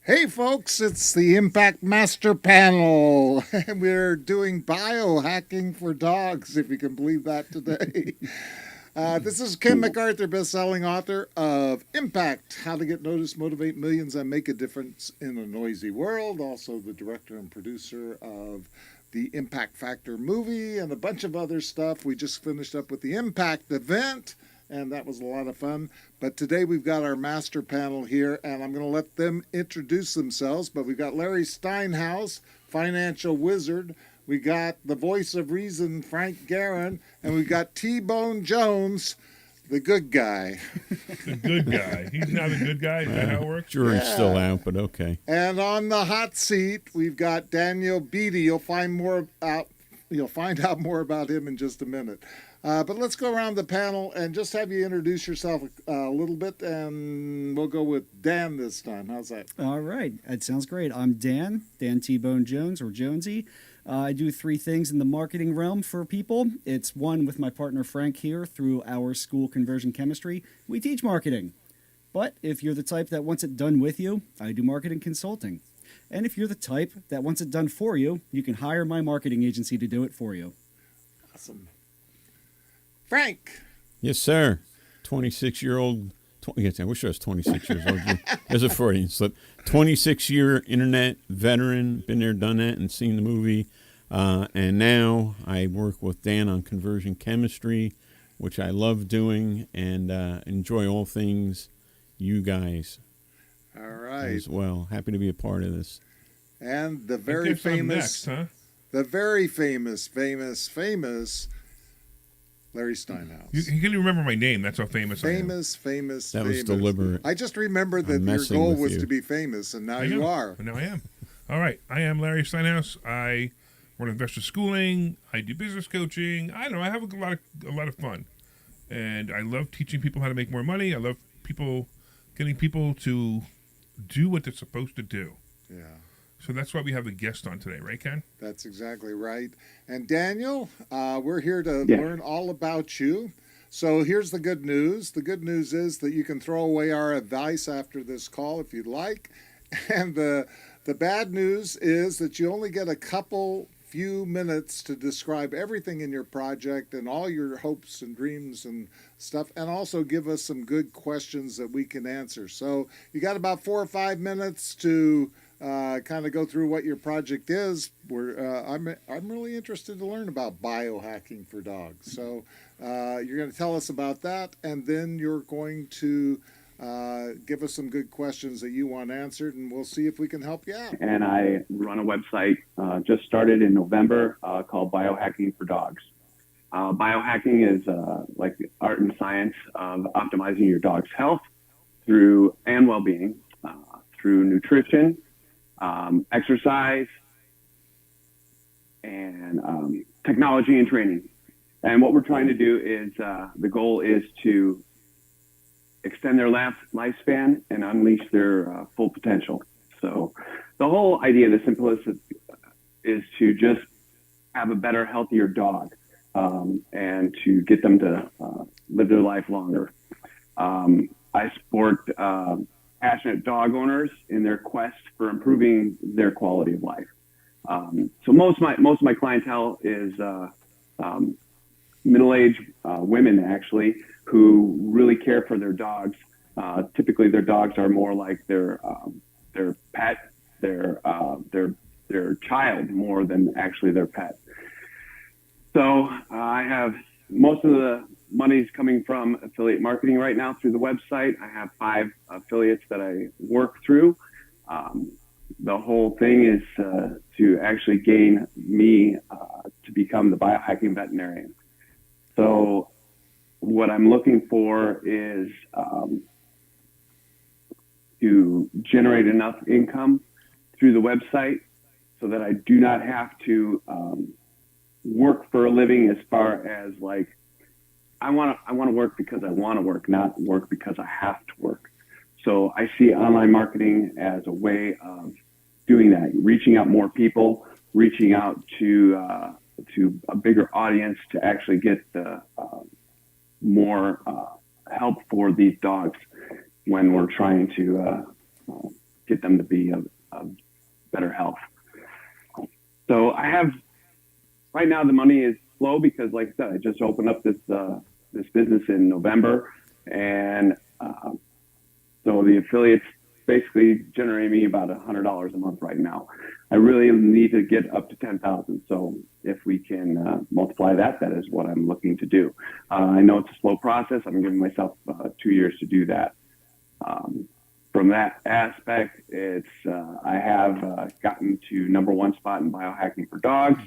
Hey folks, it's the Impact Master Panel. And we're doing biohacking for dogs, if you can believe that today. This is Ken McArthur, best-selling author of Impact, How to Get Noticed, Motivate Millions, and Make a Difference in a Noisy World. Also the director and producer of the Impact Factor movie and a bunch of other stuff. We just finished up with the Impact event, and that was a lot of fun. But today we've got our master panel here, and I'm going to let them introduce themselves. But we've got Larry Steinhouse, financial wizard. We got the voice of reason, Frank Garon, and we've got Tbone Jones, the good guy. The good guy. He's not a good guy. Is that how it works? Jury's still out, but okay. And on the hot seat, we've got Daniel Beatty. You'll find out more about him in just a minute. But let's go around the panel and just have you introduce yourself a little bit, and we'll go with Dan this time. How's that? All right. That sounds great. I'm Dan Tbone Jones, or Jonesy. I do three things in the marketing realm for people. It's one with my partner Frank here through our school Conversion Chemistry. We teach marketing. But if you're the type that wants it done with you, I do marketing consulting. And if you're the type that wants it done for you, you can hire my marketing agency to do it for you. Awesome. Frank. Yes, sir. 26-year-old. Yes, I wish I was 26 years old. There's a Freudian slip. 26-year internet veteran. Been there, done that, and seen the movie. And now I work with Dan on conversion chemistry, which I love doing and enjoy all things you guys. All right. As well. Happy to be a part of this. And the very famous, next, huh? the very famous Larry Steinhouse. You can't even remember my name. That's how famous I am. Famous. That was deliberate. I just remembered that your goal was to be famous, and now you are. And now I am. All right. I am Larry Steinhouse. I run investor schooling. I do business coaching. I don't know. I have a lot of fun, and I love teaching people how to make more money. I love getting people to do what they're supposed to do. Yeah. So that's why we have a guest on today, right, Ken? That's exactly right. And Daniel, we're here to learn all about you. So here's the good news. The good news is that you can throw away our advice after this call if you'd like. And the bad news is that you only get a few minutes to describe everything in your project and all your hopes and dreams and stuff, and also give us some good questions that we can answer. So you got about 4 or 5 minutes to kind of go through what your project is. I'm really interested to learn about biohacking for dogs. So you're going to tell us about that, and then you're going to give us some good questions that you want answered, and we'll see if we can help you out. And I run a website just started in November called Biohacking for Dogs. Biohacking is like the art and science of optimizing your dog's health and well-being through nutrition, exercise, and technology and training. And what we're trying to do is the goal is to extend their lifespan and unleash their full potential. So the whole idea, the simplest, is to just have a better, healthier dog and to get them to live their life longer. I support passionate dog owners in their quest for improving their quality of life. So most of my clientele is middle-aged women, actually, who really care for their dogs. Typically, their dogs are more like their pet, their child, more than actually their pet. So I have most of the money's coming from affiliate marketing right now through the website. I have 5 affiliates that I work through. The whole thing is to actually gain me to become the biohacking veterinarian. So what I'm looking for is to generate enough income through the website so that I do not have to work for a living, as far as like I want to work because I want to work, not work because I have to work. So I see online marketing as a way of doing that, reaching out more people, reaching out to a bigger audience to actually get more help for these dogs when we're trying to get them to be of better health. So I have, right now the money is slow because, like I said, I just opened up this business in November, and so the affiliates basically generate me about $100 a month right now. I really need to get up to 10,000. So if we can multiply that, that is what I'm looking to do. I know it's a slow process. I'm giving myself 2 years to do that. From that aspect, it's I have gotten to #1 spot in biohacking for dogs.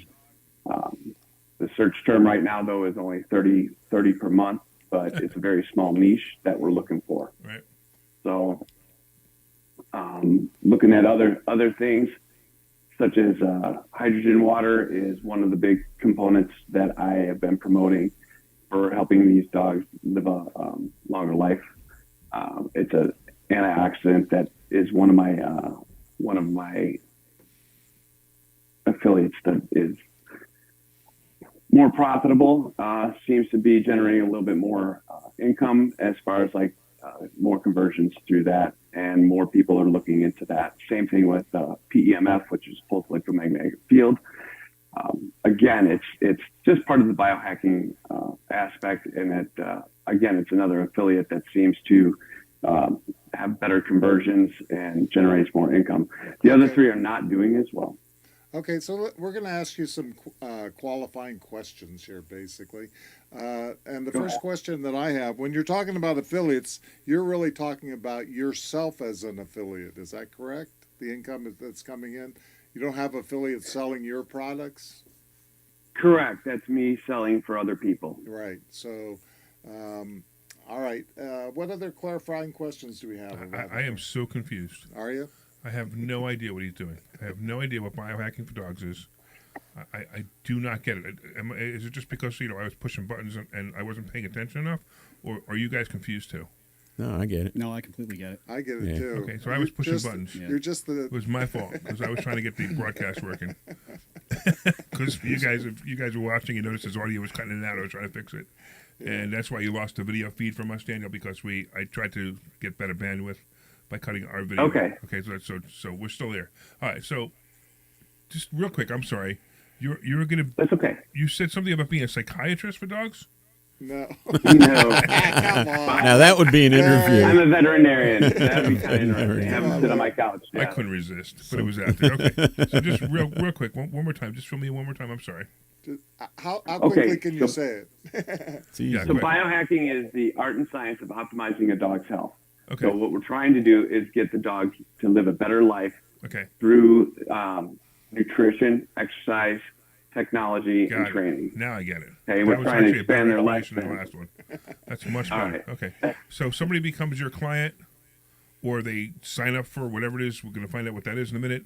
The search term right now, though, is only 30 per month, but it's a very small niche that we're looking for. Right. So looking at other things, such as hydrogen water is one of the big components that I have been promoting for helping these dogs live a longer life. It's an antioxidant that is one of my affiliates that is more profitable, seems to be generating a little bit more income as far as like more conversions through that, and more people are looking into that. Same thing with PEMF, which is pulse electromagnetic field. Again, it's just part of the biohacking aspect, and again, it's another affiliate that seems to have better conversions and generates more income. The other three are not doing as well. Okay, so we're going to ask you some qualifying questions here, basically. And the first question that I have, when you're talking about affiliates, you're really talking about yourself as an affiliate. Is that correct? The income that's coming in? You don't have affiliates selling your products? Correct. That's me selling for other people. Right. So, all right. What other clarifying questions do we have? I am so confused. Are you? I have no idea what he's doing. I have no idea what biohacking for dogs is. I do not get it. Is it just because I was pushing buttons and I wasn't paying attention enough, or are you guys confused too? No, I get it. No, I completely get it. I get it too. Okay, so I was pushing buttons. You're just the. It was my fault because I was trying to get the broadcast working. Because you guys were watching, you noticed his audio was cutting in and out. I was trying to fix it, and that's why you lost the video feed from us, Daniel. Because I tried to get better bandwidth by cutting our video. Okay. Okay. So we're still there. All right. So just real quick, I'm sorry. You're gonna. That's okay. You said something about being a psychiatrist for dogs. No. No. Come on. Now that would be an interview. I'm a veterinarian. That would be kind of interesting. Have him sit on my couch. I couldn't resist, but it was out there. Okay. So just real quick, one more time. Just show me one more time. I'm sorry. How quickly can you say it? Yeah, So biohacking is the art and science of optimizing a dog's health. Okay. So what we're trying to do is get the dog to live a better life Okay. through nutrition, exercise, technology, Got and it. training. Now I get it. Okay, That we're was trying to actually a better expand their explanation than the lifespan. last one. That's much All better. right. Okay. So somebody becomes your client, or they sign up for whatever it is. We're going to find out what that is in a minute.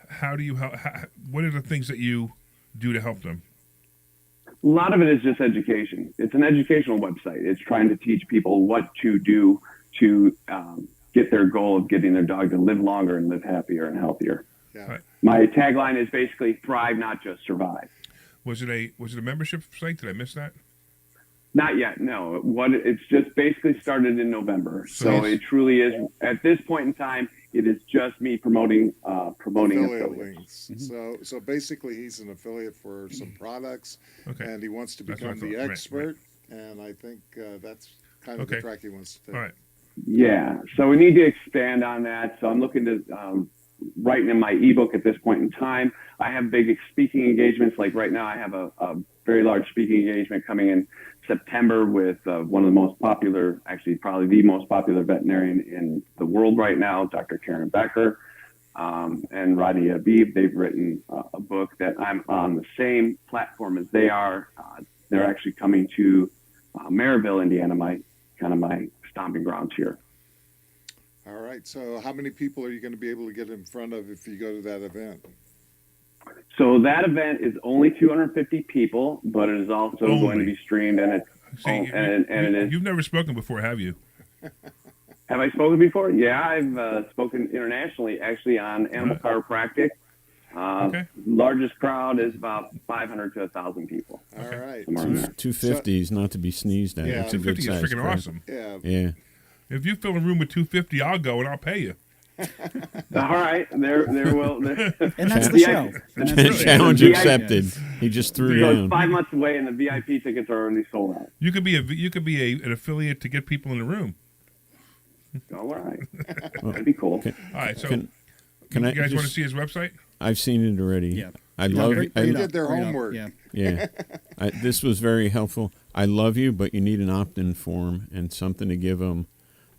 How do you help? What are the things that you do to help them? A lot of it is just education. It's an educational website. It's trying to teach people what to do to get their goal of getting their dog to live longer and live happier and healthier. Yeah. Right. My tagline is basically thrive, not just survive. Was it a membership site? Did I miss that? Not yet, no. It's just basically started in November. So So it's- it truly is, at this point in time, it is just me promoting Affiliate affiliates. links. So basically, he's an affiliate for some products, Okay. and he wants to That's what I become the thought. Right, expert. And I think that's kind of the Okay. track he wants to take. All right. Yeah, so we need to expand on that. So I'm looking to writing in my ebook at this point in time. I have big speaking engagements. Like right now, I have a very large speaking engagement coming in September with one of the most popular, actually probably the most popular veterinarian in the world right now, Dr. Karen Becker and Rodney Habib. They've written a book that I'm on the same platform as they are. They're actually coming to Maryville, Indiana, my stomping grounds here. All right. So how many people are you going to be able to get in front of if you go to that event? So that event is only 250 people, but it is also Only. going to be streamed, and it's and it is. You've never spoken before, have you? Have I spoken before? Yeah, I've spoken internationally, actually, on animal chiropractic. Okay. Largest crowd is about 500 to 1,000 people. All right. Somewhere in there. 250 is not to be sneezed at. Yeah, It's a good 250 is size freaking crowd. awesome. Yeah. Yeah. If you fill a room with 250, I'll go and I'll pay you. All right, there will. And that's the show. And that's the show. Challenge VIP accepted. He just threw So it's down. 5 months away, and the VIP tickets are already sold out. You could be an affiliate to get people in the room. All right, that'd be cool. All right, so Can you I guys want to just- see his website? I've seen it already. Yeah. I love you. They did their homework. Yeah. Yeah, this was very helpful. I love you, but you need an opt-in form and something to give them.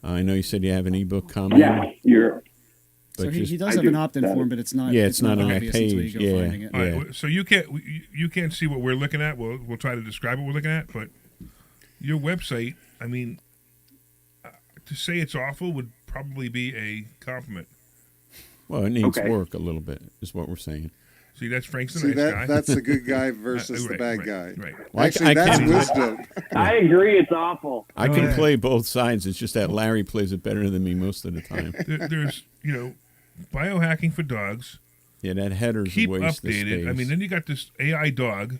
I know you said you have an ebook coming. Yeah, you're. So but he just, does I have do. an opt-in That form, is- but it's not. Yeah, it's not on that obvious until page. you go Yeah. finding it. All right, Yeah. so you can't see what we're looking at. We'll try to describe what we're looking at, but your website, I mean, to say it's awful would probably be a compliment. well, it needs Okay. work a little bit, is what we're saying. See, that's Frank's the See, nice guy. that's the good guy versus the Right, bad right, guy. right. Well, Actually, that's can- wisdom. I agree. It's awful. I can play both sides. It's just that Larry plays it better than me most of the time. There's biohacking for dogs. Yeah, that header's Keep a waste of updated. space. I mean, then you got this AI dog.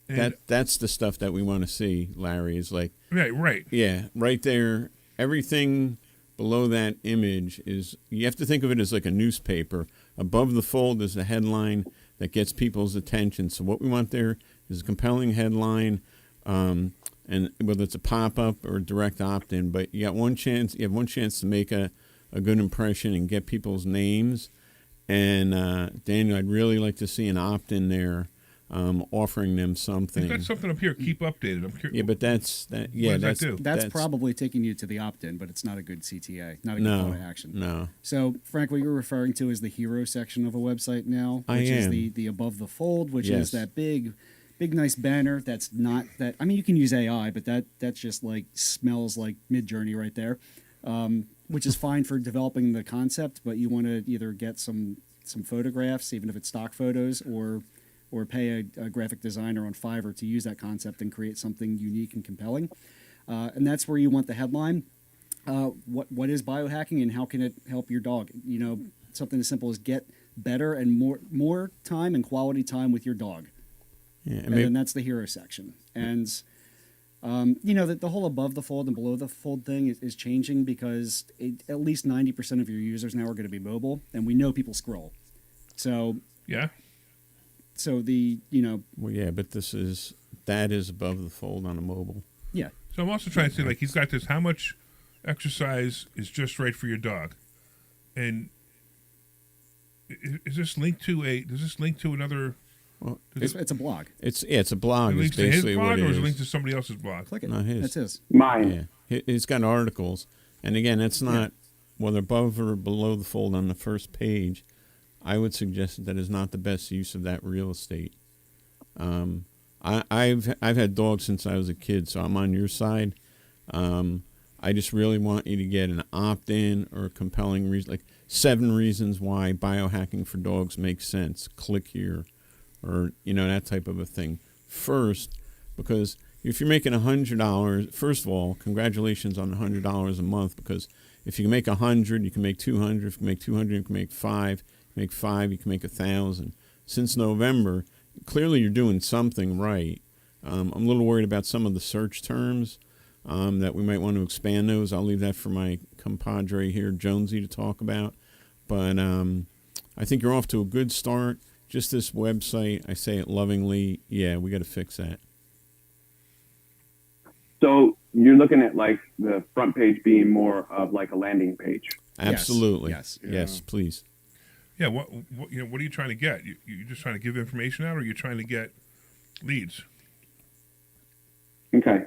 And, that's the stuff that we want to see, Larry, is like, right. yeah, right there. Everything below that image is, you have to think of it as like a newspaper. Above the fold is a headline that gets people's attention. So what we want there is a compelling headline, and whether it's a pop-up or a direct opt-in, but you have one chance to make a good impression and get people's names. And Daniel, I'd really like to see an opt-in there, offering them something. You've got something up here. Keep updated. I'm curious. Yeah, but that's that. Yeah, What does that do? That's probably taking you to the opt-in, but it's not a good CTA, not a good call to action. No. So, Frank, what you're referring to is the hero section of a website now, I which is am. the above the fold, which Yes. is that big nice banner. That's not that. I mean, you can use AI, but that's just like smells like Mid-Journey right there, which is fine for developing the concept. But you want to either get some photographs, even if it's stock photos, or pay a graphic designer on Fiverr to use that concept and create something unique and compelling. And that's where you want the headline. What is biohacking and how can it help your dog? Something as simple as get better and more time and quality time with your dog. Yeah, And then that's the hero section. And the whole above the fold and below the fold thing is changing because at least 90% of your users now are going to be mobile, and we know people scroll. So Yeah. So well, yeah, but that is above the fold on a mobile. yeah. So I'm also trying to say, like, he's got this. How much exercise is just right for your dog? And is this linked to Does this link to another? Well, It's a blog. it's a blog. It Is links to his basically blog, what or it is it linked is. to somebody else's blog? Click it. Not his. That's his. Mine. Yeah, it's got articles, and again, that's not whether above or below the fold on the first page. I would suggest that is not the best use of that real estate. I've had dogs since I was a kid, so I'm on your side. I just really want you to get an opt-in or a compelling reason, like 7 reasons why biohacking for dogs makes sense. Click here, or that type of a thing. First, because if you're making $100, first of all, congratulations on the $100 a month. Because if you can make 100, you can make 200. If you can make 200, you can make 5. Make 5, you can make 1,000. Since November, clearly you're doing something right. I'm a little worried about some of the search terms that we might want to expand those. I'll leave that for my compadre here, Jonesy, to talk about. But I think you're off to a good start. Just this website, I say it lovingly. Yeah, we got to fix that. So you're looking at like the front page being more of like a landing page. Absolutely. Yes. Yes, please. Yeah. What are you trying to get? You just trying to give information out, or you're trying to get leads? Okay.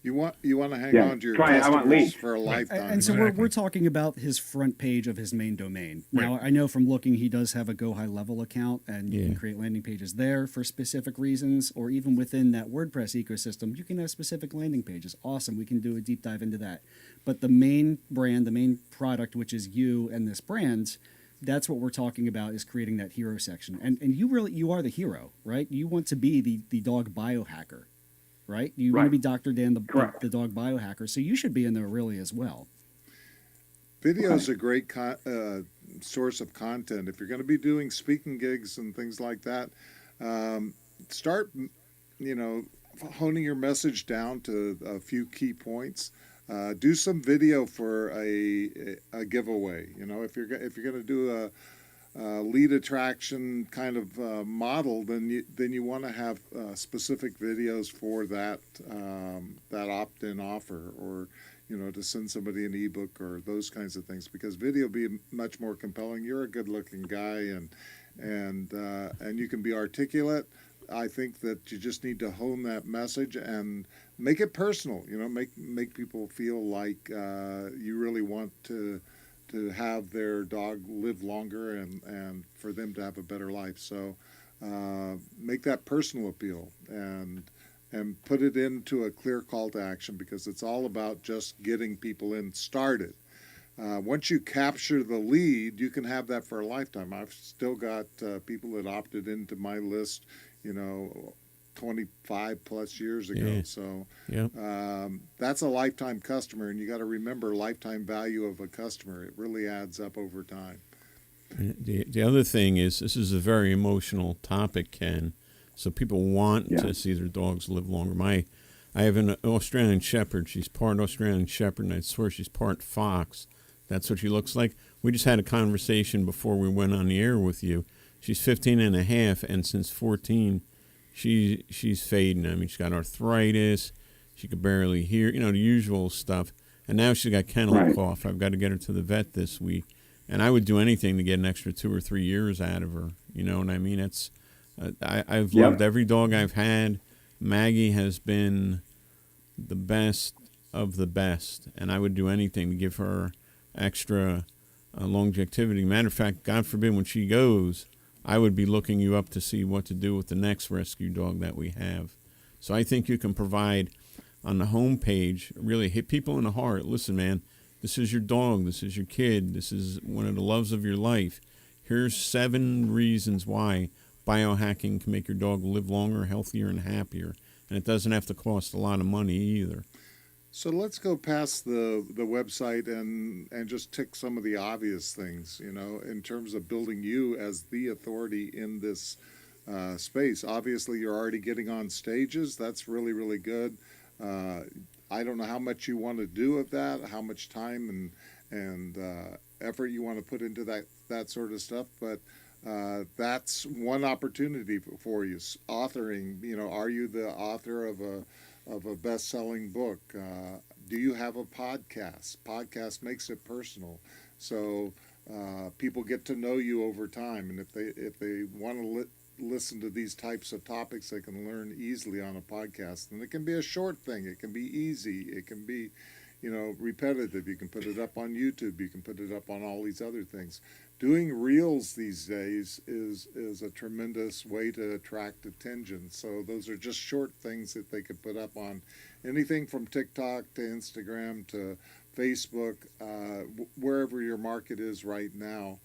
You want to hang Yeah, on to your try it. I want customers leads. for a lifetime. And so Exactly. we're talking about his front page of his main domain. Now, Right. I know from looking he does have a Go High Level account, and you Yeah. can create landing pages there for specific reasons, or even within that WordPress ecosystem, you can have specific landing pages. Awesome. We can do a deep dive into that. But the main brand, the main product, which is you and this brand, that's what we're talking about, is creating that hero section. And you are the hero, right? You want to be the dog biohacker, right? You want to Right. be Dr. Dan, Correct. the dog biohacker. So you should be in there really as well. Video is a great source of content. If you're going to be doing speaking gigs and things like that, start, honing your message down to a few key points. do some video for a giveaway. You know, if you're going to do a lead attraction kind of model, then you want to have specific videos for that opt-in offer, or you know, to send somebody an ebook or those kinds of things, because video be much more compelling. You're a good-looking guy, and you can be articulate. I think that you just need to hone that message and make it personal. You know, make people feel like you really want to have their dog live longer and for them to have a better life. So make that personal appeal and put it into a clear call to action, because it's all about just getting people in started. Once you capture the lead, you can have that for a lifetime. I've still got people that opted into my list, you know, 25 plus years ago. Yeah. So Yeah. that's a lifetime customer, and you got to remember lifetime value of a customer. It really adds up over time. The other thing is, this is a very emotional topic, Ken. So people want to see their dogs live longer. I have an Australian Shepherd. She's part Australian Shepherd, and I swear she's part Fox. That's what she looks like. We just had a conversation before we went on the air with you. She's 15 and a half, and since 14, she's fading. I mean, she's got arthritis. She could barely hear, you know, the usual stuff. And now she's got kennel cough. I've got to get her to the vet this week. And I would do anything to get an extra 2 or 3 years out of her. You know what I mean? It's I've loved every dog I've had. Maggie has been the best of the best, and I would do anything to give her extra longevity. Matter of fact, God forbid, when she goes, I would be looking you up to see what to do with the next rescue dog that we have. So I think you can provide on the homepage, really hit people in the heart. Listen, man, this is your dog. This is your kid. This is one of the loves of your life. Here's 7 reasons why biohacking can make your dog live longer, healthier, and happier. And it doesn't have to cost a lot of money either. So let's go past the website and just tick some of the obvious things, you know, in terms of building you as the authority in this space. Obviously, you're already getting on stages. That's really, really good. I don't know how much you want to do of that, how much time and effort you want to put into that sort of stuff, but that's one opportunity for you. Authoring, you know, are you the author of a best-selling book? Do you have a podcast? Podcast makes it personal, so people get to know you over time. And if they want to listen to these types of topics, they can learn easily on a podcast. And it can be a short thing. It can be easy. It can be, you know, repetitive. You can put it up on YouTube. You can put it up on all these other things. Doing reels these days is a tremendous way to attract attention. So those are just short things that they could put up on anything from TikTok to Instagram to Facebook, wherever your market is right now,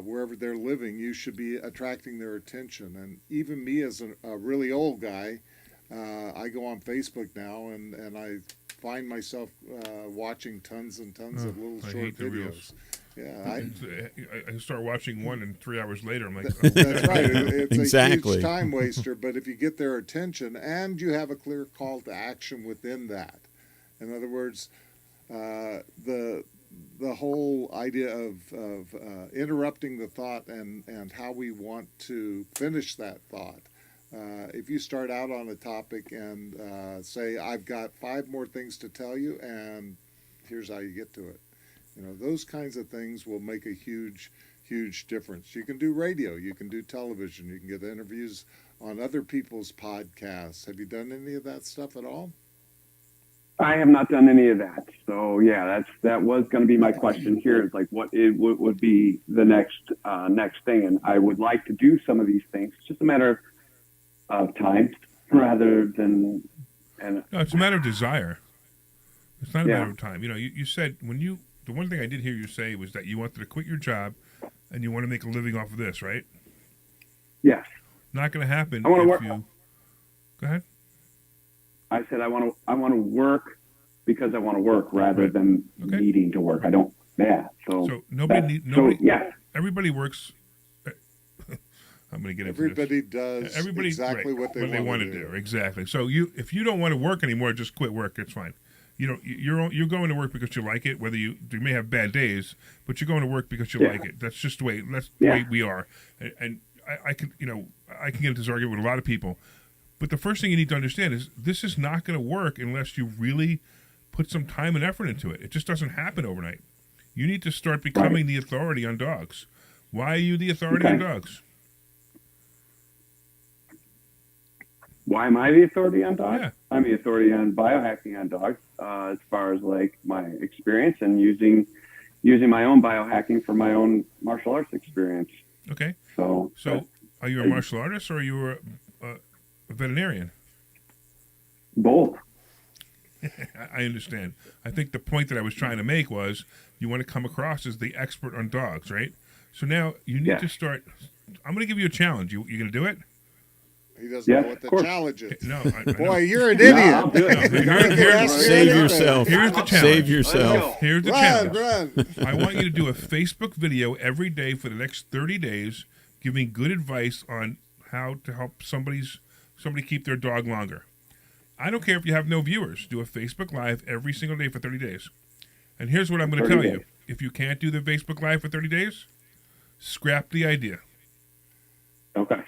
wherever they're living, you should be attracting their attention. And even me as a really old guy, I go on Facebook now and I find myself watching tons and tons of little short videos. Reels. Yeah, I start watching one, and 3 hours later, I'm like, that's right. It's Exactly. a huge time waster. But if you get their attention and you have a clear call to action within that, in other words, the whole idea of interrupting the thought and how we want to finish that thought. If you start out on a topic and say, I've got 5 more things to tell you, and here's how you get to it. You know, those kinds of things will make a huge, huge difference. You can do radio, you can do television, you can get interviews on other people's podcasts. Have you done any of that stuff at all? I have not done any of that. So yeah, that was going to be my question here, is like what would be the next thing. And I would like to do some of these things. It's just a matter of time rather than. No, it's a matter of desire. It's not a matter of time. You know, you said the one thing I did hear you say was that you wanted to quit your job and you want to make a living off of this, right? Yes. Not going to happen I want to work. Go ahead. I said I want to work because I want to work rather than needing to work. I don't. Yeah. So nobody. Everybody works. I'm going to get into Everybody this. does exactly what they want to do. Exactly. So if you don't want to work anymore, just quit work. It's fine. you're going to work because you like it. Whether you may have bad days, but you're going to work because you like it. That's just the way we are. And I can get into this argument with a lot of people. But the first thing you need to understand is this is not going to work unless you really put some time and effort into it. It just doesn't happen overnight. You need to start becoming the authority on dogs. Why are you the authority on dogs? Why am I the authority on dogs? Yeah. I'm the authority on biohacking on dogs, as far as like my experience and using my own biohacking for my own martial arts experience. Okay. So are you a martial artist or are you a veterinarian? Both. I understand. I think the point that I was trying to make was you want to come across as the expert on dogs, right? So now you need to start. I'm going to give you a challenge. You going to do it? He doesn't know what the challenge is. No, boy, you're an idiot. No, I'll do it. Save yourself. Here's the challenge. Save yourself. Here's the challenge. Run. I want you to do a Facebook video every day for the next 30 days, giving good advice on how to help somebody keep their dog longer. I don't care if you have no viewers. Do a Facebook Live every single day for 30 days. And here's what I'm going to tell you. If you can't do the Facebook Live for 30 days, scrap the idea. Okay.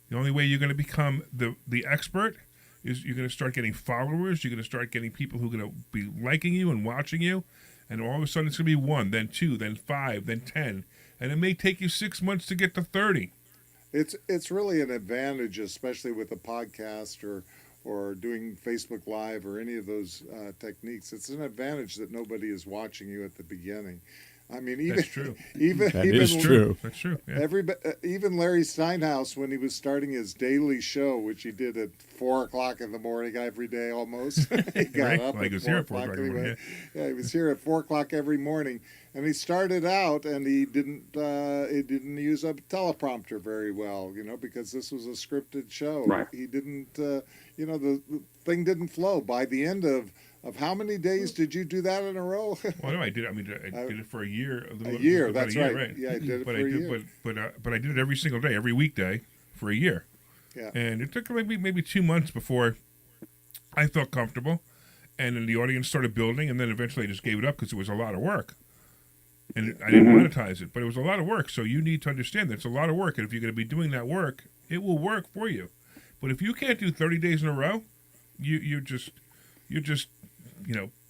The only way you're going to become the expert is you're going to start getting followers. You're going to start getting people who are going to be liking you and watching you. And all of a sudden it's going to be 1, then 2, then 5, then 10. And it may take you 6 months to get to 30. It's really an advantage, especially with a podcast or doing Facebook Live or any of those techniques. It's an advantage that nobody is watching you at the beginning. I mean, even That's true. That is true. That's true. Yeah. Even Larry Steinhouse, when he was starting his daily show, which he did at 4:00 in the morning every day almost, he got up at 4 o'clock anyway. Yeah, he was here at 4:00 every morning, and he started out and he didn't use a teleprompter very well, because this was a scripted show. Right. He didn't, the thing didn't flow. By the end of how many days did you do that in a row? Well, no, I did. I mean, I did it for a year. A year, that's right. right. Yeah, I did it for a year. But I did it every single day, every weekday for a year. Yeah. And it took maybe 2 months before I felt comfortable, and then the audience started building, and then eventually I just gave it up because it was a lot of work, and I didn't monetize it. But it was a lot of work, so you need to understand that it's a lot of work, and if you're going to be doing that work, it will work for you. But if you can't do 30 days in a row, you're just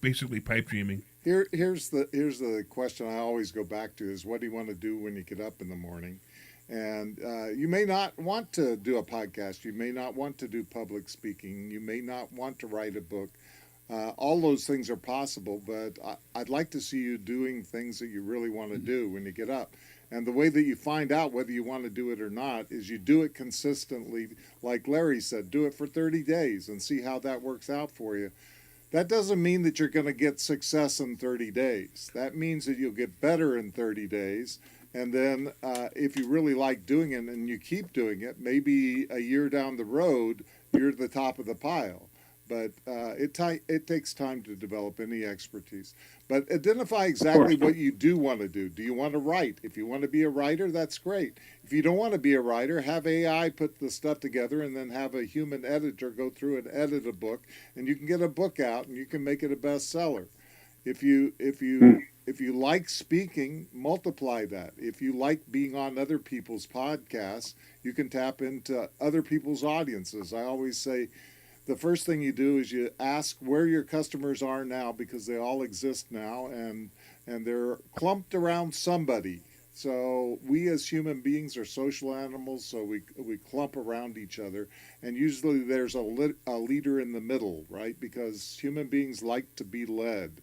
basically pipe dreaming. Here's the question I always go back to is, what do you want to do when you get up in the morning? And you may not want to do a podcast. You may not want to do public speaking. You may not want to write a book. All those things are possible, but I'd like to see you doing things that you really want to do when you get up. And the way that you find out whether you want to do it or not is you do it consistently. Like Larry said, do it for 30 days and see how that works out for you. That doesn't mean that you're going to get success in 30 days. That means that you'll get better in 30 days. And then if you really like doing it and you keep doing it, maybe a year down the road, you're at the top of the pile. But it takes time to develop any expertise. But identify exactly what you do want to do. Do you want to write? If you want to be a writer, that's great. If you don't want to be a writer, have AI put the stuff together and then have a human editor go through and edit a book, and you can get a book out and you can make it a bestseller. If you like speaking, multiply that. If you like being on other people's podcasts, you can tap into other people's audiences. I always say, the first thing you do is you ask where your customers are now, because they all exist now, and they're clumped around somebody. So we as human beings are social animals, so we clump around each other, and usually there's a leader in the middle, right? Because human beings like to be led.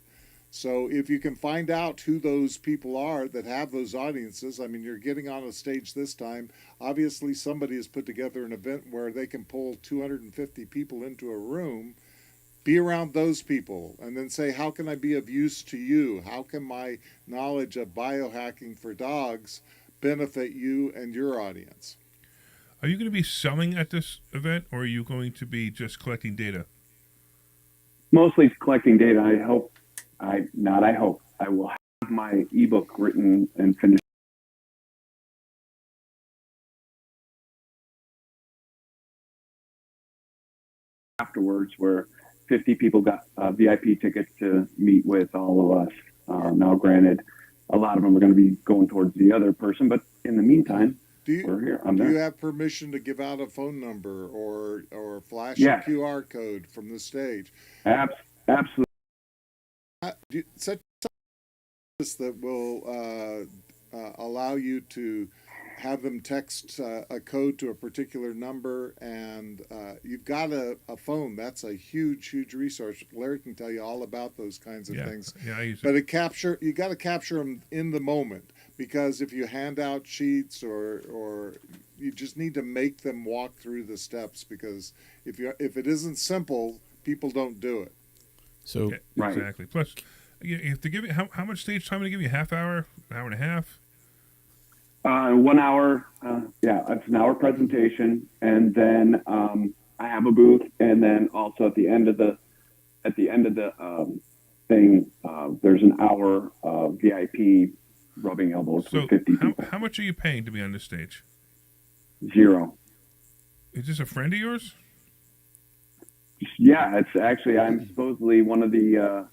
So if you can find out who those people are that have those audiences, I mean, you're getting on a stage this time. Obviously, somebody has put together an event where they can pull 250 people into a room. Be around those people and then say, how can I be of use to you? How can my knowledge of biohacking for dogs benefit you and your audience? Are you going to be selling at this event, or are you going to be just collecting data? Mostly collecting data. I will have my ebook written and finished afterwards, where 50 people got VIP tickets to meet with all of us. Now, granted, a lot of them are going to be going towards the other person, but in the meantime, we're here. I'm do there. you have permission to give out a phone number or flash Yes. a QR code from the stage? Absolutely. Such that will allow you to have them text a code to a particular number, and you've got a phone. That's a huge resource. Larry can tell you all about those kinds of things. Yeah, I use But it. you got to capture them in the moment, because if you hand out sheets or you just need to make them walk through the steps, because if it isn't simple, people don't do it. So Yeah, Right. exactly. Plus, you have to give it how much stage time to give you? Half hour, an hour and a half. 1 hour. It's an hour presentation, and then I have a booth, and then also at the end of the thing, there's an hour of VIP rubbing elbows So with 50 people. how much are you paying to be on this stage? 0. Is this a friend of yours? Yeah, it's actually I'm supposedly one of the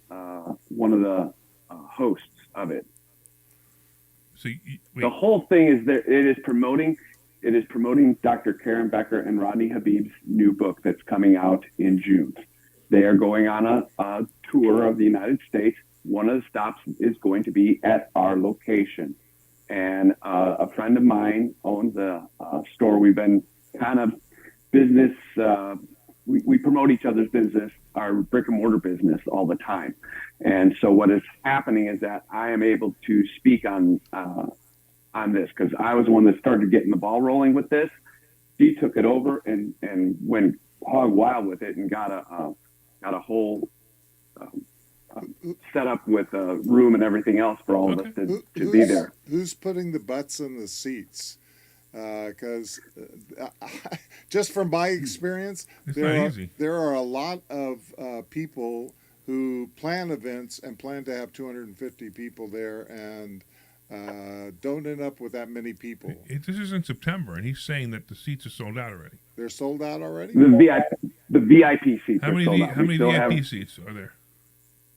hosts of it. So wait, The whole thing is that it is promoting Dr. Karen Becker and Rodney Habib's new book that's coming out in June. They are going on a tour of the United States. One of the stops is going to be at our location. And a friend of mine owns a store. We've been kind of business, we promote each other's business, our brick and mortar business all the time. And so what is happening is that I am able to speak on this, because I was the one that started getting the ball rolling with this. He took it over and went hog wild with it, and got a whole set up with a room and everything else for all of us to be there. Who's putting the butts in the seats? Because just from my experience, It's not easy. there are a lot of people who plan events and plan to have 250 people there, and don't end up with that many people. This is in September, and he's saying that the seats are sold out already. They're sold out already? The VIP seats How are many sold out. how We many still VIP have- seats are there?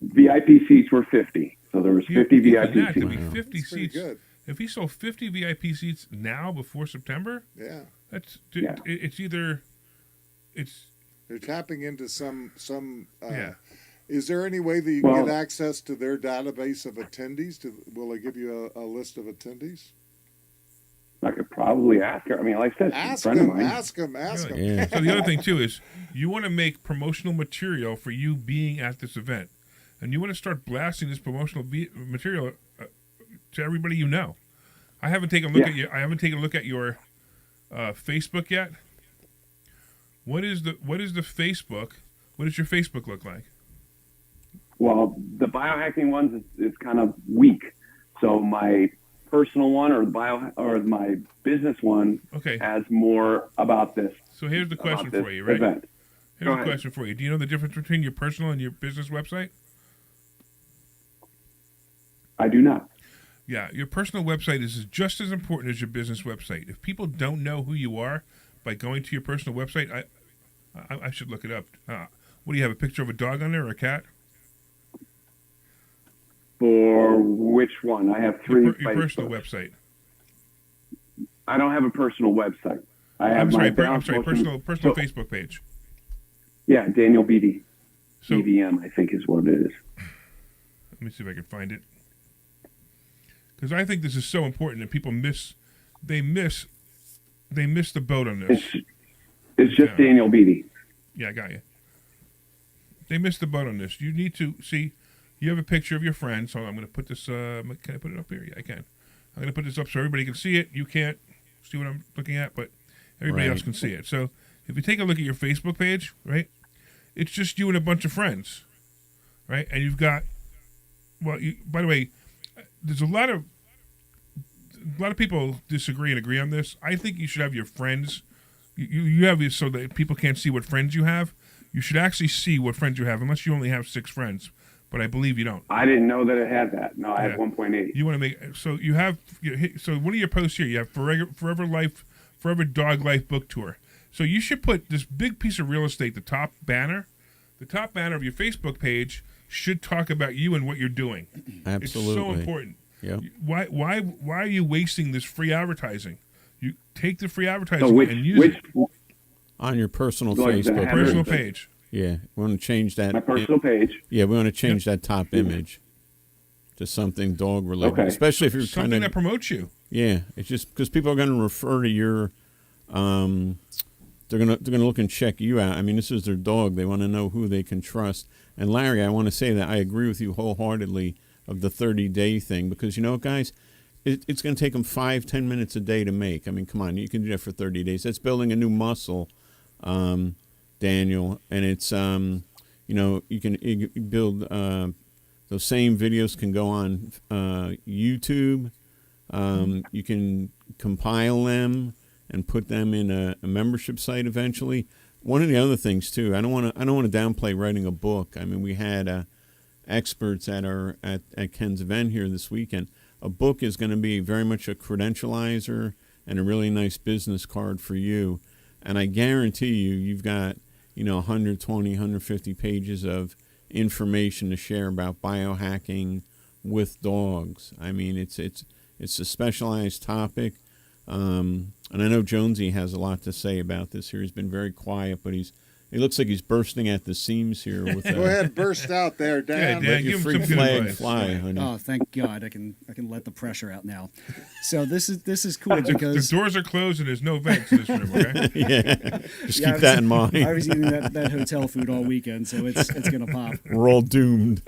VIP seats were 50. So there was 50 Even VIP that, to seats. be 50 That's pretty seats. good. If he sold 50 VIP seats now before September, Yeah. that's Yeah. it's either it's They're tapping into some yeah. Is there any way that you can Well- get access to their database of attendees? Will they give you a list of attendees? I could probably ask her. I mean, like I said, she's a Ask friend of them, mine. ask them, ask them. yeah. So the other thing too is you want to make promotional material for you being at this event, and you want to start blasting this promotional material to everybody you know. I haven't taken a look at your Facebook yet. What is the Facebook? What does your Facebook look like? Well, the biohacking ones is kind of weak. So my personal one or my business one Okay. has more about this. So here's the question about this for you, right? event. Here's Go a ahead. question for you. Do you know the difference between your personal and your business website? I do not. Yeah, your personal website is just as important as your business website. If people don't know who you are by going to your personal website, I should look it up. What do you have, a picture of a dog on there or a cat? For which one? I have 3. Your personal website. I don't have a personal website. I have I'm sorry, Balance Motion- personal So- Facebook page. Yeah, Daniel Beatty. So BDM, I think is what it is. let me see if I can find it. Because I think this is so important that people miss the boat on this. It's just Yeah. Daniel Beatty. Yeah, I got you. They missed the boat on this. You need to see. You have a picture of your friend, so I'm going to put this. Can I put it up here? Yeah, I can. I'm going to put this up so everybody can see it. You can't see what I'm looking at, but everybody Right. else can see it. So if you take a look at your Facebook page, right, it's just you and a bunch of friends, right? And you've got. Well, by the way, there's a lot of people disagree and agree on this. I think you should have your friends. You have it so that people can't see what friends you have. You should actually see what friends you have, unless you only have 6 friends. But I believe you don't. I didn't know that it had that. No, I Yeah. have 1.8. You want to make so you have so one of your posts here. You have Forever Dog Life Book Tour. So you should put this big piece of real estate, the top banner, the top banner of your Facebook page should talk about you and what you're doing. Absolutely. It's so important. Yep. Why are you wasting this free advertising? You take the free advertising So and use it. On your personal Like the Facebook header. Personal page. page. Yeah, we want to change that. My personal page. Yeah, we want to change that top image to something dog related, Okay. especially if you're Something kind that of. promotes you. Yeah, it's just because people are going to refer to your. They're gonna look and check you out. I mean, this is their dog. They want to know who they can trust. And Larry, I want to say that I agree with you wholeheartedly of the 30-day thing, because you know what, guys, it's going to take them 5-10 minutes a day to make. I mean, come on, you can do that for 30 days. That's building a new muscle, Daniel, and it's you can build those same videos can go on YouTube. You can compile them and put them in a membership site eventually. One of the other things too, I don't want to downplay writing a book. I mean, we had experts at Ken's event here this weekend. A book is going to be very much a credentializer and a really nice business card for you. And I guarantee you've got 120, 150 pages of information to share about biohacking with dogs. I mean, it's a specialized topic. And I know Jonesy has a lot to say about this here. He's been very quiet, but he looks like he's bursting at the seams here. With Go ahead, burst out there, Dan. Yeah, let your give him free some good flag advice. fly, honey. Oh, thank God! I can let the pressure out now. So this is cool The because doors are closed and there's no vents in this room, okay? Yeah, just Yeah, keep that in mind. I was eating that hotel food all weekend, so it's gonna pop. We're all doomed.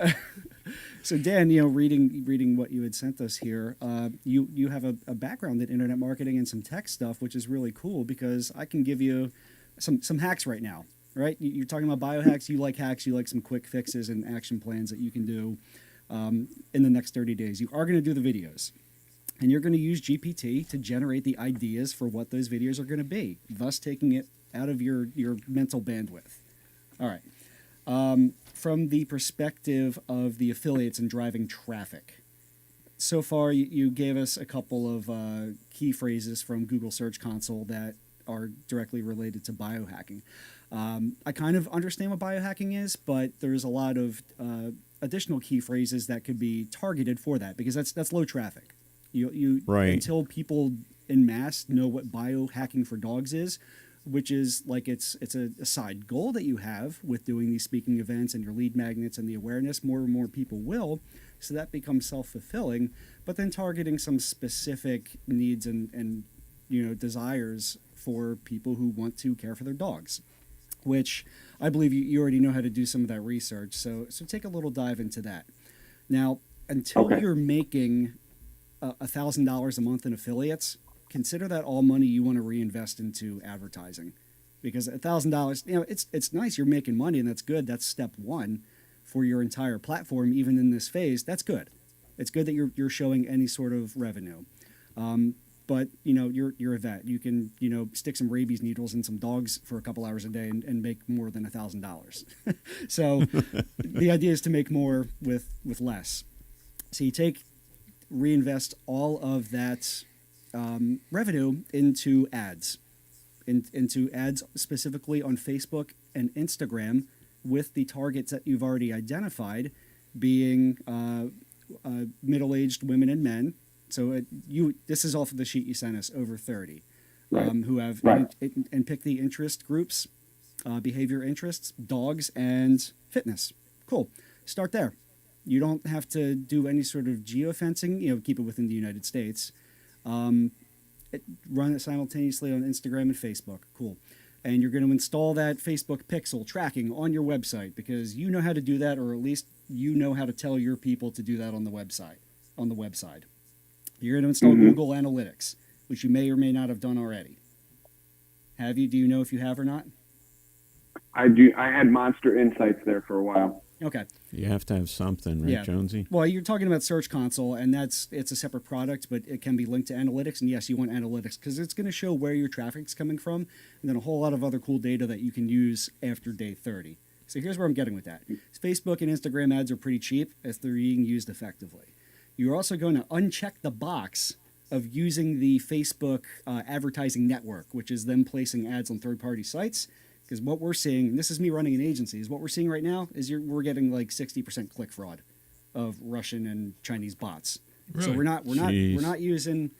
So Dan, reading what you had sent us here, you have a background in internet marketing and some tech stuff, which is really cool because I can give you some hacks right now. Right? You're talking about biohacks. You like hacks. You like some quick fixes and action plans that you can do in the next 30 days. You are going to do the videos, and you're going to use GPT to generate the ideas for what those videos are going to be, thus taking it out of your mental bandwidth. All right. From the perspective of the affiliates and driving traffic, so far you gave us a couple of key phrases from Google Search Console that are directly related to biohacking. I kind of understand what biohacking is, but there's a lot of additional key phrases that could be targeted for that because that's low traffic. You Right. Until people en masse know what biohacking for dogs is, which is like it's a side goal that you have with doing these speaking events and your lead magnets and the awareness. More and more people will, so that becomes self-fulfilling. But then targeting some specific needs and desires for people who want to care for their dogs, which I believe you already know how to do some of that research. So take a little dive into that. Now, until you're making $1,000 a month in affiliates, consider that all money you want to reinvest into advertising, because $1,000, it's nice you're making money and that's good. That's step one for your entire platform. Even in this phase, that's good. It's good that you're showing any sort of revenue. But you're a vet. You can stick some rabies needles in some dogs for a couple hours a day and make more than $1,000. So the idea is to make more with less. So you reinvest all of that revenue into ads, into ads specifically on Facebook and Instagram, with the targets that you've already identified, being middle-aged women and men. So this is off of the sheet you sent us, over 30, right. Who have and pick the interest groups, behavior interests, dogs and fitness. Cool. Start there. You don't have to do any sort of geofencing. Keep it within the United States. Run it simultaneously on Instagram and Facebook. Cool. And you're going to install that Facebook pixel tracking on your website because you know how to do that, or at least you know how to tell your people to do that on the website. You're going to install Google Analytics, which you may or may not have done already. Have you? Do you know if you have or not? I do. I had Monster Insights there for a while. Okay. You have to have something, right, Jonesy? Well, you're talking about Search Console, and it's a separate product, but it can be linked to analytics. And yes, you want analytics because it's going to show where your traffic's coming from, and then a whole lot of other cool data that you can use after day 30. So here's where I'm getting with that. Facebook and Instagram ads are pretty cheap if they're being used effectively. You're also going to uncheck the box of using the Facebook advertising network, which is them placing ads on third-party sites, Because what we're seeing, and this is me running an agency, is what we're seeing right now is we're getting like 60% click fraud of Russian and Chinese bots. Really? So we're not Jeez. using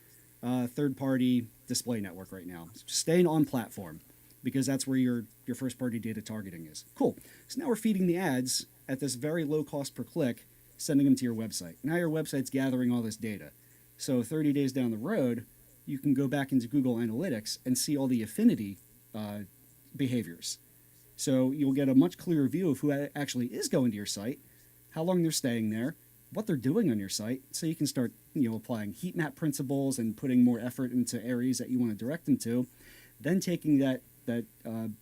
third-party display network right now. Just staying on platform because that's where your first-party data targeting is. Cool. So now we're feeding the ads at this very low cost per click, sending them to your website. Now your website's gathering all this data. So 30 days down the road, you can go back into Google Analytics and see all the affinity behaviors. So you'll get a much clearer view of who actually is going to your site, how long they're staying there, what they're doing on your site, so you can start applying heat map principles and putting more effort into areas that you want to direct them to. Then taking that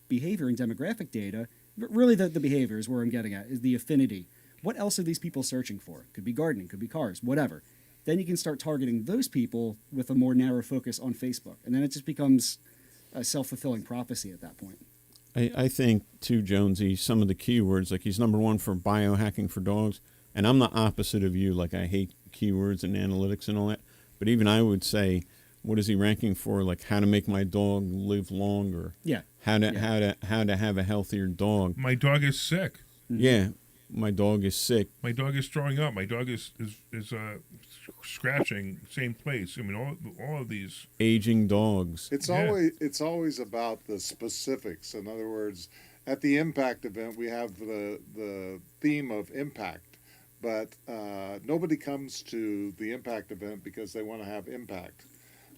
behavior and demographic data, but really the behavior is where I'm getting at, is the affinity. What else are these people searching for? Could be gardening, could be cars, whatever. Then you can start targeting those people with a more narrow focus on Facebook. And then it just becomes a self-fulfilling prophecy at that point. I think, too, Jonesy, some of the keywords, like he's number one for biohacking for dogs, and I'm the opposite of you. Like, I hate keywords and analytics and all that. But even I would say, what is he ranking for? Like, how to make my dog live longer. Yeah. How to have a healthier dog. My dog is sick. Yeah. My dog is sick. My dog is throwing up. My dog is scratching same place. I mean, all of these Aging dogs. It's Yeah. always about the specifics. In other words, at the impact event, we have the theme of impact, but nobody comes to the impact event because they want to have impact.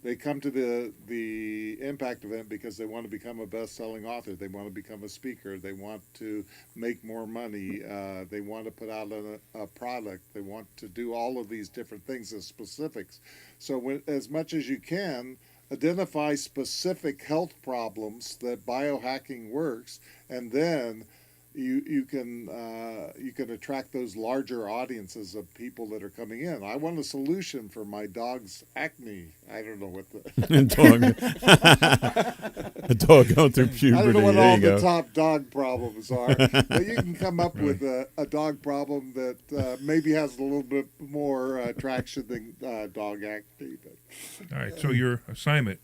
They come to the impact event because they want to become a best-selling author. They want to become a speaker. They want to make more money. They want to put out a product. They want to do all of these different things as specifics. So as much as you can, identify specific health problems that biohacking works, and then you can attract those larger audiences of people that are coming in. I want a solution for my dog's acne. I don't know what A dog going through puberty. I don't know what there all you the go. top dog problems are, but you can come up with a dog problem that maybe has a little bit more traction than dog acne. But. All right, so your assignment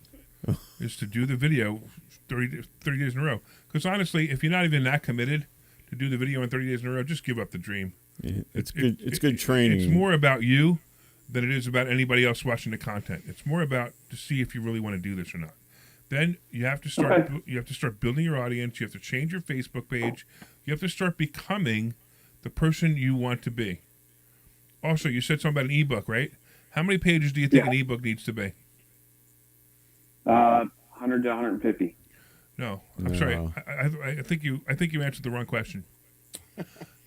is to do the video 30 days in a row. Because honestly, if you're not even that committed to do the video in 30 days in a row, just give up the dream. Yeah, it's good. It's good training. It's more about you than it is about anybody else watching the content. It's more about to see if you really want to do this or not. Then you have to start. Okay. You have to start building your audience. You have to change your Facebook page. You have to start becoming the person you want to be. Also, you said something about an ebook, right? How many pages do you think an ebook needs to be? 100 to 150. No, I'm sorry. I think you answered the wrong question.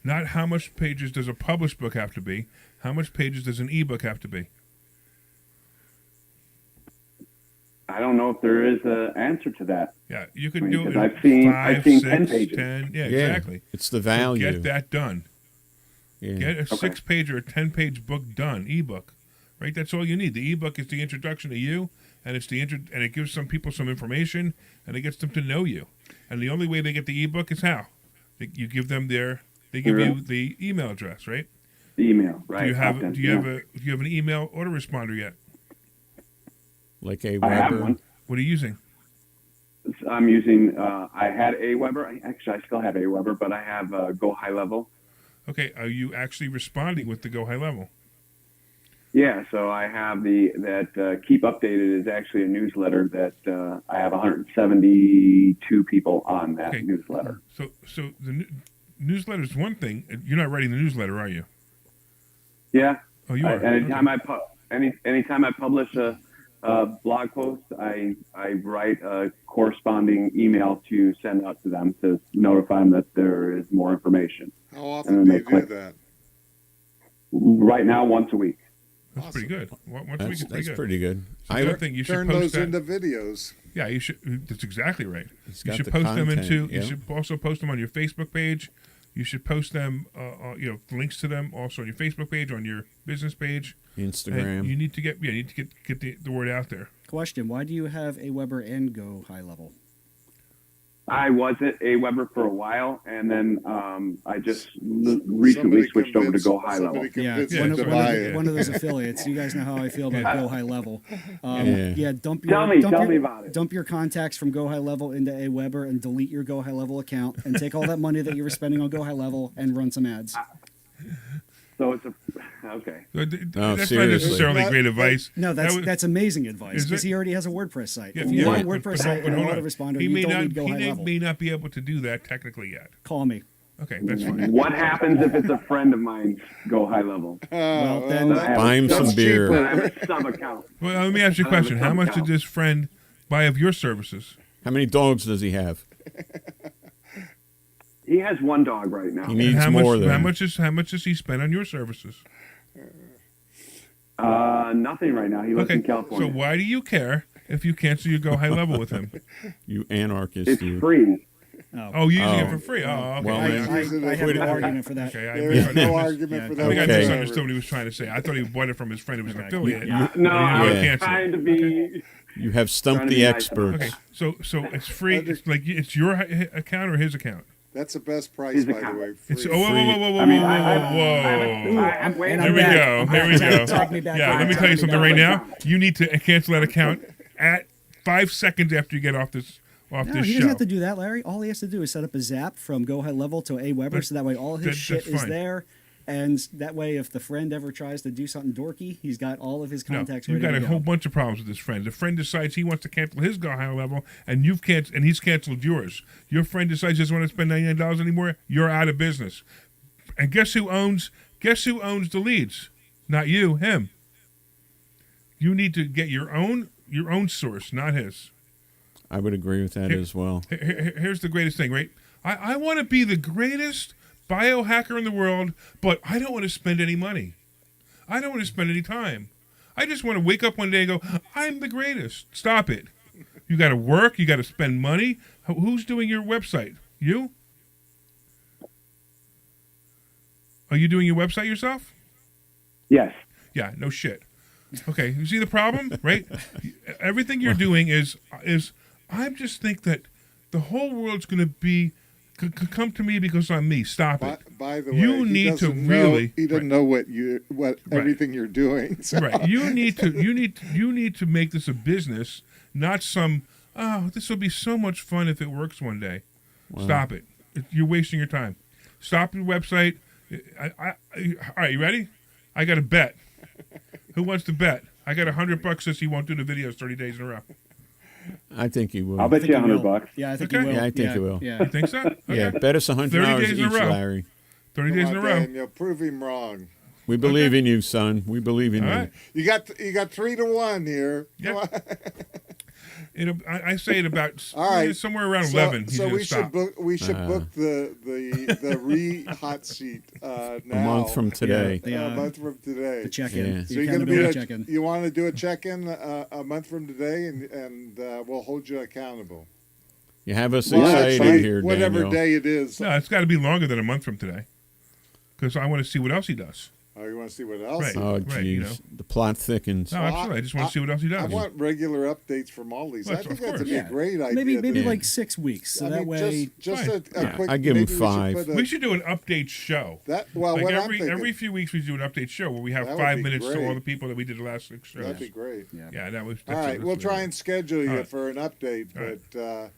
Not how much pages does a published book have to be. How much pages does an ebook have to be? I don't know if there is an answer to that. Yeah, you could do it. Because In I've seen 10 6, pages. 10. Yeah, Yeah, exactly. it's the So value. get that done. Yeah. Get a 6-page or a 10-page book done, ebook. Right? That's all you need. The ebook is the introduction to you, and it's and it gives some people some information, and it gets them to know you. And the only way they get the ebook is how? You give them they give you the email address, right? The email, right? Do you have Content, do you have an email autoresponder yet? Like a I have Weber. one. What are you using? I'm using. I had Aweber. Actually, I still have Aweber, but I have Go High Level. Okay, are you actually responding with the Go High Level? Yeah, so I have that Keep Updated is actually a newsletter that I have 172 people on that newsletter. So the newsletter is one thing. You're not writing the newsletter, are you? Yeah. Oh, you are. Anytime anytime I publish a blog post, I write a corresponding email to send out to them to notify them that there is more information. How often do you do that? Right now, once a week. That's Awesome. pretty good. Once a week is That's good. pretty good. So the other thing, you should Turn post those that. into videos. Yeah, you should. That's exactly right. It's You got should the post them content, into. yeah. You should also post them on your Facebook page. You should post them. Links to them also on your Facebook page, on your business page. Instagram. And you need to get. Yeah, you need to get the word out there. Question: why do you have Aweber and Go High Level? I was at AWeber for a while, and then I just recently switched over to Go High Level. Yeah, one of those affiliates. You guys know how I feel about Go High Level. Dump Tell me about it. Dump your contacts from Go High Level into AWeber and delete your Go High Level account and take all that money that you were spending on Go High Level and run some ads. So it's okay. That's not necessarily great advice. No, that's amazing advice because he already has a WordPress site. If you have a WordPress site and an autoresponder, you don't need Go High Level. He may not be able to do that technically yet. Call me. Okay, that's fine. What happens if it's a friend of mine's Go High Level? Well, then buy him some beer. I have a sub account. Well, let me ask you a question. How much did this friend buy of your services? How many dogs does he have? He has one dog right now. He needs more than how much does he spend on your services? Nothing right now. He lives in California. So why do you care if you cancel your Go High Level with him? You anarchist. It's free. Oh, using it for free. Oh, okay. Well, I have no argument for that. Okay, There is no argument for that. I think I Okay. misunderstood what he was trying to say. I thought he bought it from his friend who was an affiliate. No, I was cancel. trying to be. You have stumped Trying to the be nice experts. Okay, so it's free. It's like it's your account or his account. That's the best price, His by the account. way. It's Free. whoa. I mean, I'm Here we go. Here we go. Talk me back. Yeah, let me tell you something right now. You need to cancel that account at 5 seconds after you get off this No, he show. doesn't have to do that, Larry. All he has to do is set up a Zap from Go High Level to AWeber, so that way all his shit is fine. there. And that way, if the friend ever tries to do something dorky, he's got all of his contacts You've ready got to a go. whole bunch of problems with this friend. The friend decides he wants to cancel his Go High Level, and he's canceled yours. Your friend decides he doesn't want to spend $99 anymore. You're out of business. And guess who owns the leads? Not you, him. You need to get your own source, not his. I would agree with that as well. Here's the greatest thing, right? I want to be the greatest biohacker in the world, but I don't want to spend any money. I don't want to spend any time. I just want to wake up one day and go, I'm the greatest. Stop it. You got to work. You got to spend money. Who's doing your website? You? Are you doing your website yourself? Yes. Yeah, no shit. Okay, you see the problem, right? Everything you're doing is I just think that the whole world's going to be come to me because I'm me. Stop it. By the way, you need to really. He doesn't know what everything you're doing. So. Right. You need to make this a business, not some. Oh, this will be so much fun if it works one day. Wow. Stop it. You're wasting your time. Stop your website. All right, you ready? I got a bet. Who wants to bet? I got $100 says he won't do the videos 30 days in a row. I think he will. I'll bet you $100. Yeah, I think Okay. he will. Yeah, I think he will. Yeah. You think so? Okay. Yeah, bet us $100 days in a each, row. Larry. 30 days in a row. Daniel, prove him wrong. We believe in you, son. We believe in All you. right. You got 3-1 here. Yep. I say it about All right. somewhere around 11. So he's we gonna stop. should book the re-hot seat now. A month from today. A month from today. The check-in. Yeah. So You you're going to kinda be do a check-in. you want to do a check-in a month from today, and we'll hold you accountable. You have us Well, excited actually, here, whatever Daniel. day it is. No, it's got to be longer than a month from today, because I want to see what else he does. Oh, you want to see what else? Right. Oh, Right, jeez. you know. The plot thickens. No, absolutely. I just want to see what else he I does. want regular updates from all these. Well, I think of that's course. be a great idea. Maybe Yeah. like 6 weeks. So I that mean, way. just Fine. a quick. I give him maybe we should 5. put We should do an update show. Well, Like what I'm every thinking, few weeks, we do an update show where we have That would 5 be minutes to great. all the people that we did the last 6 shows. that'd be great. Yeah, that was. All right, we'll try and schedule you All right. for an update. All But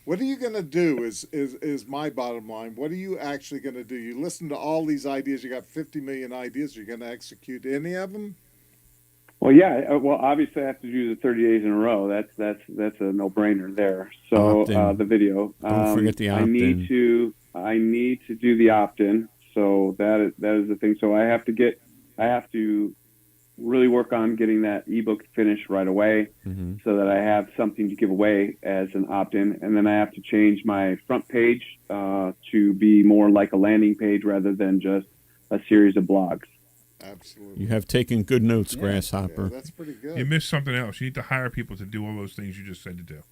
what are you going to do? Is my bottom line. What are you actually going to do? You listen to all these ideas. You got 50 million ideas. Are you going to execute any of them? Well, yeah. Well, obviously, I have to do the 30 days in a row. That's a no-brainer there. So Opt-in. the video. Don't forget the I opt-in. need to do the opt-in. So that is the thing. So I have to really work on getting that ebook finished right away, so that I have something to give away as an opt-in, and then I have to change my front page to be more like a landing page rather than just a series of blogs. Absolutely. You have taken good notes, Yeah, Grasshopper. that's pretty good. You missed something else. You need to hire people to do all those things you just said to do.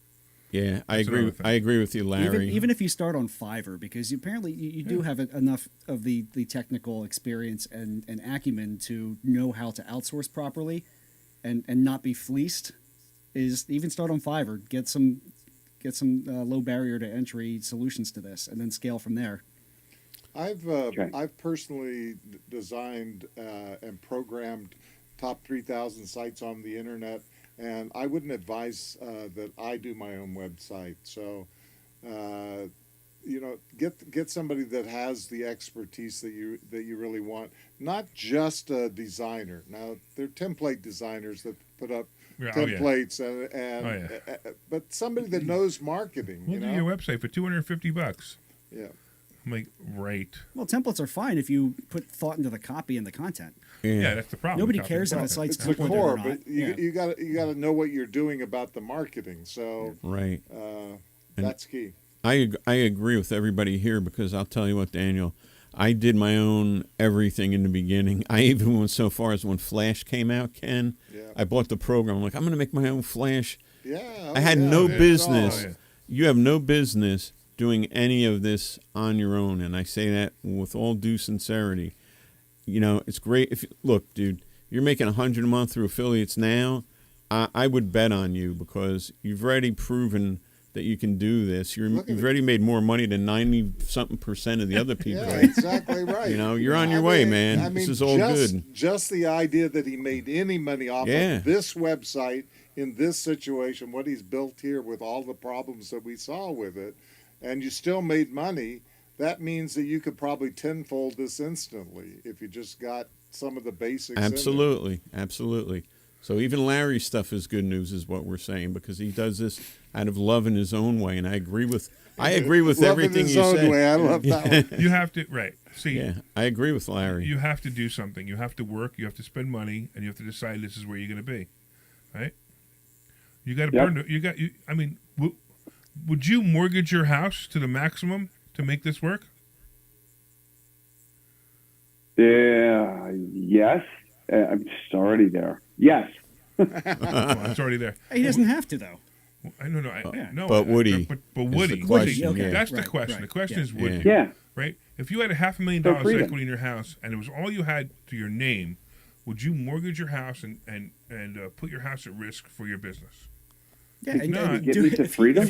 Yeah, I That's agree. another thing. I agree with you, Larry. Even if you start on Fiverr, because apparently you do have enough of the technical experience and acumen to know how to outsource properly and not be fleeced, is even start on Fiverr. get some low barrier to entry solutions to this, and then scale from there. I've personally designed and programmed top 3,000 sites on the internet, and I wouldn't advise that I do my own website. So, get somebody that has the expertise that you really want. Not just a designer. Now, they're template designers that put up templates, but somebody that knows marketing. We'll do your website for $250. Yeah. I'm like, right. Well, templates are fine if you put thought into the copy and the content. Yeah, that's the problem. Nobody cares if a site's It's the templated core, or not. but you got to know what you're doing about the marketing. So Right. That's key. I agree with everybody here because I'll tell you what, Daniel, I did my own everything in the beginning. I even went so far as when Flash came out, Ken, I bought the program. I'm like, I'm going to make my own Flash. Yeah. I had no business. Oh, yeah. You have no business doing any of this on your own, and I say that with all due sincerity. You know, it's great if look, dude, you're making $100 a month through affiliates now. I would bet on you because you've already proven that you can do this. You've already made more money than 90-something% of the other people. Yeah, exactly right. You know, you're on your way, man. I mean, this is all good. Just the idea that he made any money off of this website in this situation, what he's built here with all the problems that we saw with it, and you still made money, that means that you could probably tenfold this instantly if you just got some of the basics. Absolutely. So even Larry's stuff is good news, is what we're saying, because he does this out of love in his own way, and I agree with everything you said. Way. I love that one. You have to See, I agree with Larry. You have to do something. You have to work. You have to spend money, and you have to decide this is where you're going to be, right? You got to burn. I mean, would you mortgage your house to the maximum to make this work? Yes. I'm just already there. Yes. Well, it's already there. He doesn't have to, though. I don't know. No, but would he? But would he? That's the question. The question is, would he? Yeah. Right? If you had $500,000 equity in your house and it was all you had to your name, would you mortgage your house and put your house at risk for your business? Yeah, get me to freedom.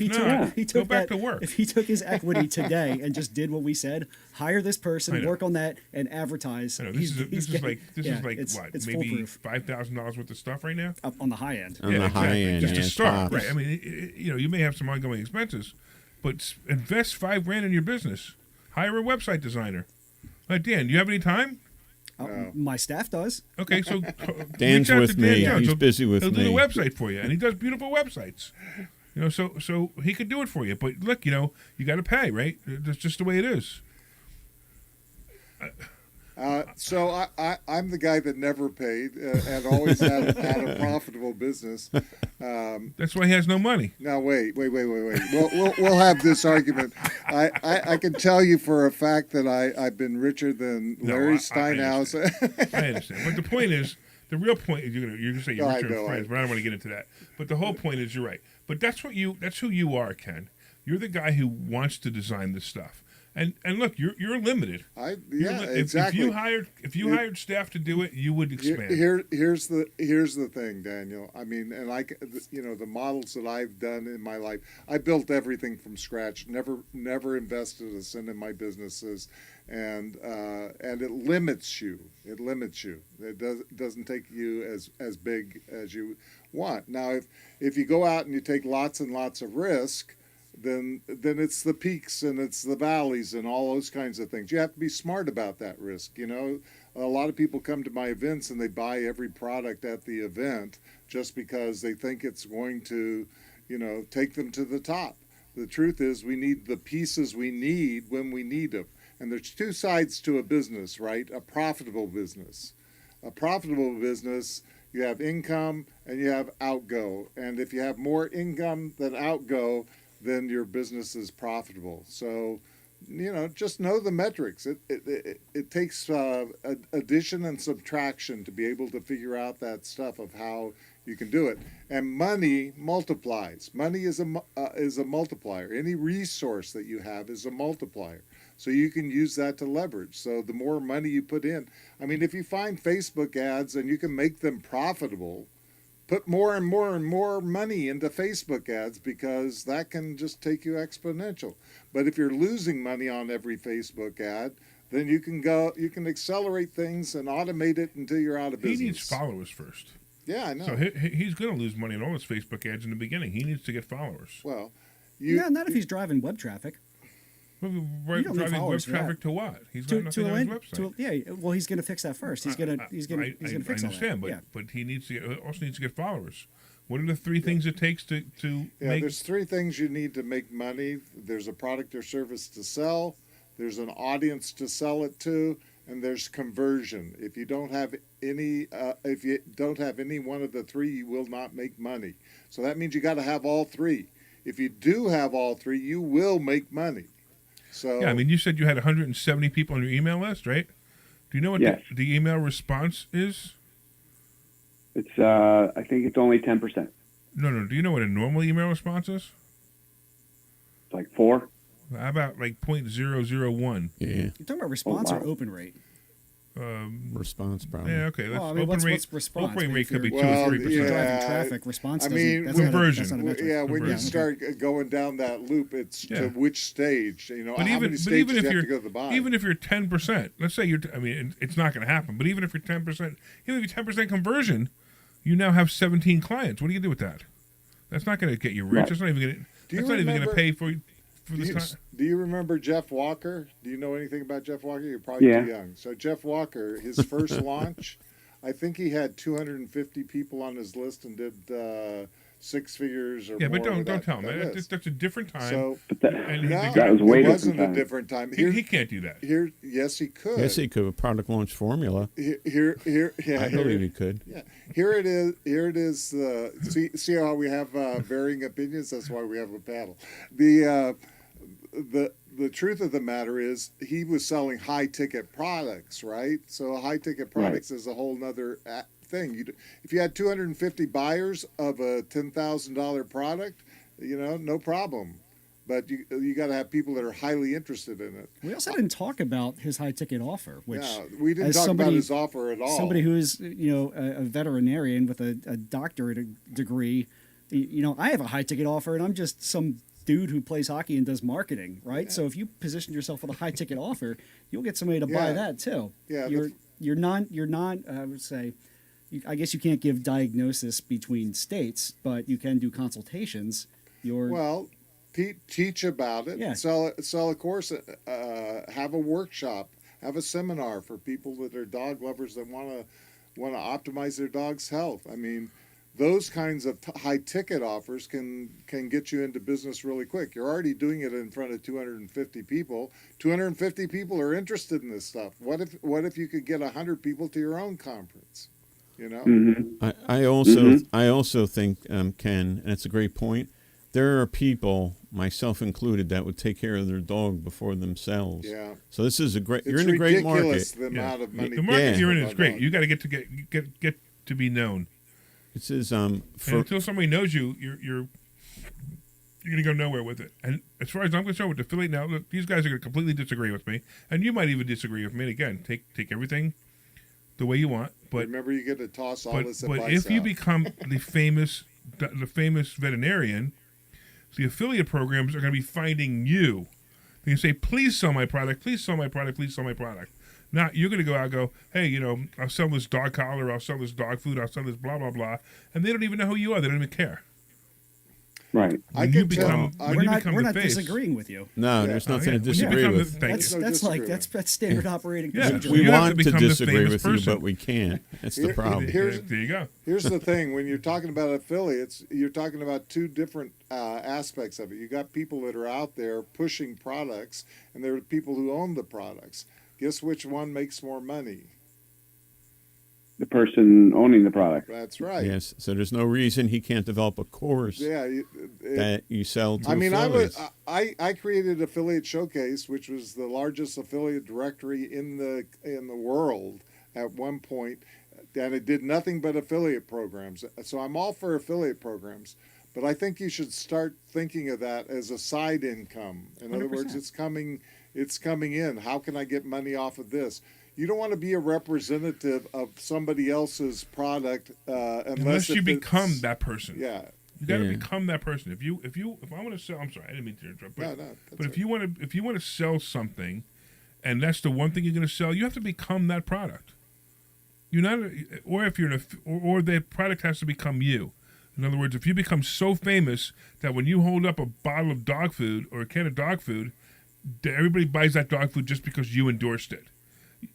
Go back to work. If he took his equity today and just did what we said, hire this person, work on that, and advertise. This is like what, maybe $5,000 worth of stuff right now on the high end. On the high end, just to start, tops. right? I mean, you may have some ongoing expenses, but invest $5,000 in your business. Hire a website designer. Dan, do you have any time? My staff does. Okay, so Dan's with me. He's busy with me. He'll do the website for you, and he does beautiful websites. So he could do it for you. But look, you got to pay, right? That's just the way it is. So I'm the guy that never paid and always had a profitable business. That's why he has no money. Now wait. We'll have this argument. I can tell you for a fact that I've been richer than Larry Steinhouse. I understand. But the point is, the real point is you're gonna say you're richer than friends, but I don't want to get into that. But the whole point is you're right. But that's who you are, Ken. You're the guy who wants to design this stuff. And look, you're limited. Exactly. If you hired staff to do it, you would expand. Here's the thing, Daniel. I mean, and the models that I've done in my life, I built everything from scratch. Never invested a cent in my businesses, and it limits you. It doesn't take you as big as you want. Now, if you go out and you take lots and lots of risk, then it's the peaks and it's the valleys and all those kinds of things. You have to be smart about that risk. A lot of people come to my events and they buy every product at the event just because they think it's going to, take them to the top. The truth is we need the pieces we need when we need them. And there's two sides to a business, right? A profitable business. A profitable business, you have income and you have outgo. And if you have more income than outgo, then your business is profitable. So, just know the metrics. It takes addition and subtraction to be able to figure out that stuff of how you can do it. And money multiplies. Money is a multiplier. Any resource that you have is a multiplier. So you can use that to leverage. So the more money you put in, I mean, if you find Facebook ads and you can make them profitable, put more and more and more money into Facebook ads, because that can just take you exponential. But if you're losing money on every Facebook ad, then you can accelerate things and automate it until you're out of business. He needs followers first. Yeah, I know. So he's going to lose money on all his Facebook ads in the beginning. He needs to get followers. Well, not if he's driving web traffic. Driving need web followers for traffic that. to what? He's To, got to nothing a on his land, website. well, he's going to fix that first. He's going to fix all I understand, that. but he needs to also needs to get followers. What are the three things it takes to make? There's three things you need to make money. There's a product or service to sell, there's an audience to sell it to, and there's conversion. If you don't have any one of the three, you will not make money. So that means you got to have all three. If you do have all three, you will make money. So Yeah, I mean, you said you had 170 people on your email list, right? Do you know what Yes. the email response is? It's I think it's only 10%. No. Do you know what a normal email response is? It's like 4. How about like 0.001? Yeah, You're talking about response wow. or open rate? response probably. Yeah, okay. That's Well, I mean, open rate. what's response? Open rate could be 2 Well, or 3%. If you're yeah. driving traffic, response I doesn't. mean, That's not a- conversion. that's not a metric. yeah, when you Conversion. start going down that loop, it's Yeah. to which stage. But how many stages you have to go to the bottom. even if you're 10%, let's say I mean, it's not going to happen. But even if you're 10%, even if you're 10% conversion, you now have 17 clients. What do you do with that? That's not going to get you rich. Right. That's not even going to. Do you That's not even going to remember- pay for Do the you, time. do you remember Jeff Walker? Do you know anything about Jeff Walker? You're probably Yeah. too young. So Jeff Walker, his first launch, I think he had 250 people on his list and did 6 figures or Yeah, more. but don't with that- tell him. that list. That's a different time. So and no, That was way it different wasn't a time. different time. he can't do that. Yes, he could. Yes, he could. A product launch formula. Here, yeah, I believe he could. Yeah, here it is. Here it is. See how we have varying opinions. That's why we have a panel. The truth of the matter is he was selling high ticket products, right? So high ticket products is a whole nother thing. If you had 250 buyers of a $10,000 product, no problem. But you got to have people that are highly interested in it. We also didn't talk about his high ticket offer, which We didn't as talk about somebody- his offer at all. somebody who is a veterinarian with a doctorate degree, I have a high ticket offer, and I'm just some dude who plays hockey and does marketing, right? So if you position yourself with a high ticket offer, you'll get somebody to buy Yeah. that too. Yeah, you're not. I would say, I guess you can't give diagnosis between states, but you can do consultations. Well, teach about it. Yeah. Sell a course. Have a workshop. Have a seminar for people that are dog lovers that want to optimize their dog's health. I mean, those kinds of high ticket offers can get you into business really quick. You're already doing it in front of 250 people. 250 people are interested in this stuff. What if you could get 100 people to your own conference? Mm-hmm. I also think, Ken, and it's a great point. There are people, myself included, that would take care of their dog before themselves. Yeah. So this is a great. You're It's in a great ridiculous market. the amount of money. The market Yeah. you're in is on great. dogs. You got to get to be known. It says And for until somebody knows you, you're going to go nowhere with it. And as far as I'm concerned with affiliate, now look, these guys are going to completely disagree with me, and you might even disagree with me. And again, take everything the way you want, but Remember, you get to toss all this but advice if you out. become the famous veterinarian, the affiliate programs are going to be finding you. They can say, "Please sell my product. Please sell my product. Please sell my product." Now you're going to go out and go, "Hey, I'll sell this dog collar. I'll sell this dog food. I'll sell this blah blah blah," and they don't even know who you are. They don't even care. Right. I When can you become tell- when we're you not become we're the not face, disagreeing with you. no, there's nothing to When you disagree become with. The, thank That's you. No that's like disagreement. that's standard operating Yeah. procedure. We You have want to to become the disagree famous with you, person. but we can't. That's the problem. Here's- There you go. Here's the thing: when you're talking about affiliates, you're talking about two different aspects of it. You got people that are out there pushing products, and there are people who own the products. Guess which one makes more money? The person owning the product. That's right. Yes. So there's no reason he can't develop a course Yeah. that you sell to I mean, affiliates. I created Affiliate Showcase, which was the largest affiliate directory in the world at one point, and it did nothing but affiliate programs. So I'm all for affiliate programs, but I think you should start thinking of that as a side income. In other words, 100%. it's coming in. How can I get money off of this? you don't want to be a representative of somebody else's product unless you become that person. Yeah. You got to become that person. If I want to sell, I'm sorry, I didn't mean to interrupt. But if you want to sell something, and that's the one thing you're going to sell, you have to become that product. You're not, or if you're or the product has to become you. In other words, if you become so famous that when you hold up a bottle of dog food or a can of dog food, everybody buys that dog food just because you endorsed it.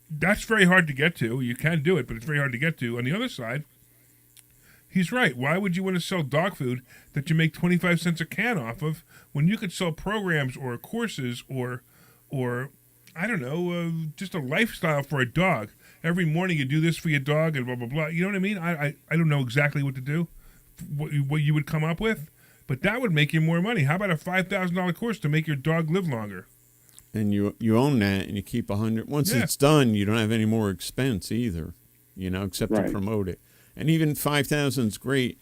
That's very hard to get to. You can do it, but it's very hard to get to. On the other side, he's right. Why would you want to sell dog food that you make 25 cents a can off of when you could sell programs or courses or I don't know, just a lifestyle for a dog? Every morning you do this for your dog and blah, blah, blah. You know what I mean? I don't know exactly what to do, what you would come up with, but that would make you more money. How about a $5,000 course to make your dog live longer? And you own that, and you keep 100. Once it's done, you don't have any more expense either, except to promote it. And even 5,000 is great.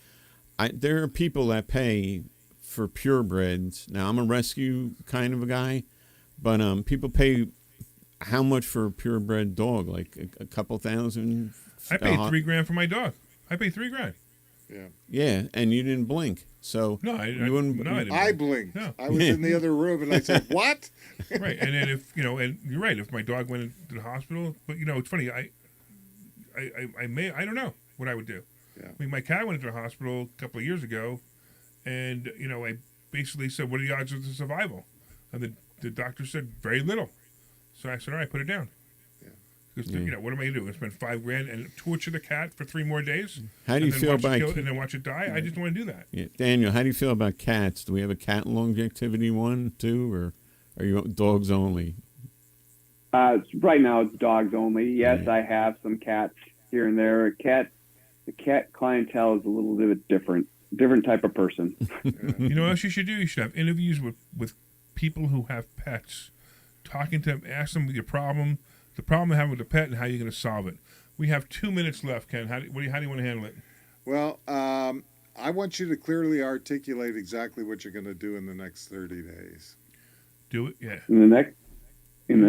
There are people that pay for purebreds. Now, I'm a rescue kind of a guy, but people pay how much for a purebred dog? Like a couple thousand? I paid $3,000 for my dog. I paid $3,000. Yeah. Yeah, and you didn't blink. So no, I didn't. I blinked. No. I was in the other room, and I said, "What?" Right, and then if and you're right. If my dog went into the hospital, but it's funny. I don't know what I would do. Yeah. I mean, my cat went into the hospital a couple of years ago, and I basically said, "What are the odds of the survival?" And the doctor said, "Very little." So I said, "All right, put it down." Because what am I going to do? Spend $5,000 and torture the cat for 3 more days? How do you feel about and then watch it die? I just don't want to do that. Yeah. Daniel, how do you feel about cats? Do we have a cat longevity one too, or are you dogs only? Right now it's dogs only. Yes, I have some cats here and there. The cat clientele is a little bit different type of person. You know what else you should do? You should have interviews with people who have pets, talking to them, ask them your problem. The problem you have with the pet, and how you're going to solve it. We have 2 minutes left, Ken. How do you want to handle it? Well, I want you to clearly articulate exactly what you're going to do in the next 30 days. Do it, yeah. In the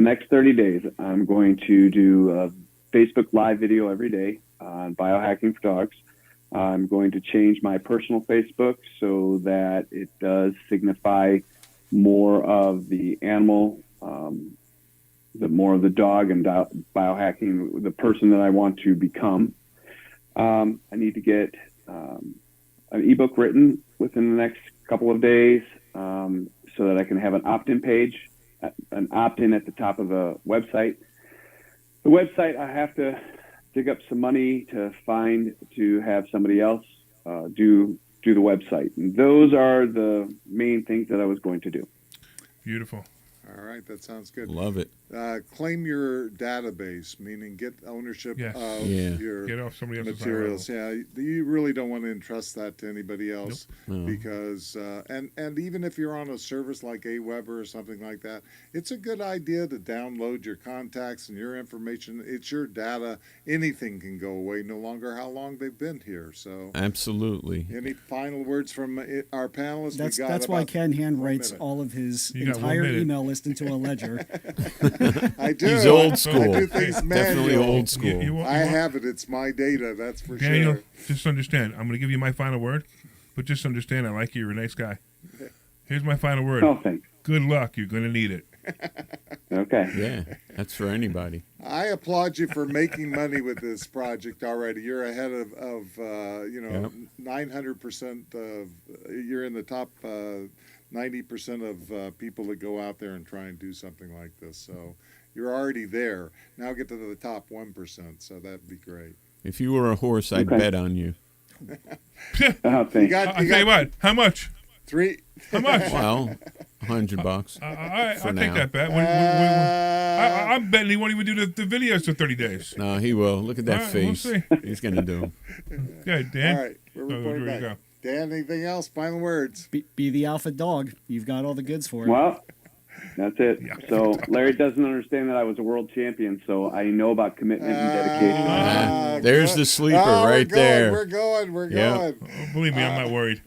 next 30 days, I'm going to do a Facebook Live video every day on biohacking for dogs. I'm going to change my personal Facebook so that it does signify more of the animal, more of the dog and biohacking, the person that I want to become. I need to get an ebook written within the next couple of days so that I can have an opt-in page, an opt-in at the top of the website. The website, I have to dig up some money to have somebody else do the website. And those are the main things that I was going to do. Beautiful. All right, that sounds good. Love it. Claim your database, meaning get ownership of your get off somebody else's materials. Yeah, you really don't want to entrust that to anybody else because, and even if you're on a service like Aweber or something like that, it's a good idea to download your contacts and your information. It's your data. Anything can go away, no longer how long they've been here. So absolutely. Any final words from our panelists? That's why Ken handwrites all of his entire email list into a ledger. I do. He's old school. I do things Definitely manual. old school. I have it. It's my data. That's for Daniel, sure. Just understand. I'm going to give you my final word, but just understand I like you. You're a nice guy. Here's my final word. Oh, thanks. Good luck. You're going to need it. Okay. Yeah, that's for anybody. I applaud you for making money with this project already. You're ahead of 900% of. You're in the top 90% of people that go out there and try and do something like this. So you're already there. Now get to the top 1%. So that'd be great. If you were a horse, I'd bet on you. I'll tell you what. How much? 3. How much? Well, $100. I'll take that bet. I'm betting he won't even do the videos for 30 days. No, he will. Look at that face. We'll see. He's going to do them. Okay, Dan. All right. We're reporting back. Dan, anything else? Final words? Be the alpha dog. You've got all the goods for it. Well, that's it. So Larry doesn't understand that I was a world champion, so I know about commitment and dedication. There's the sleeper right there. We're going. Oh, believe me, I'm not worried.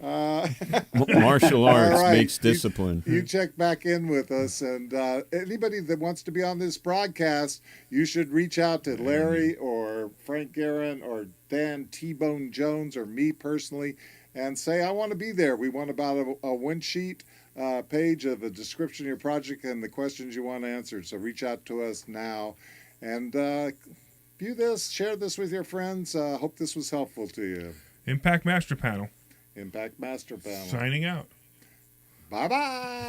Martial arts right. makes discipline. You check back in with us, and anybody that wants to be on this broadcast, you should reach out to Larry or Frank Garon or Dan Tbone Jones or me personally and say, I want to be there. We want about a win sheet page of a description of your project and the questions you want answered. So reach out to us now and view this, share this with your friends. Hope this was helpful to you. Impact Master Panel. Impact Master Panel. Signing out. Bye-bye.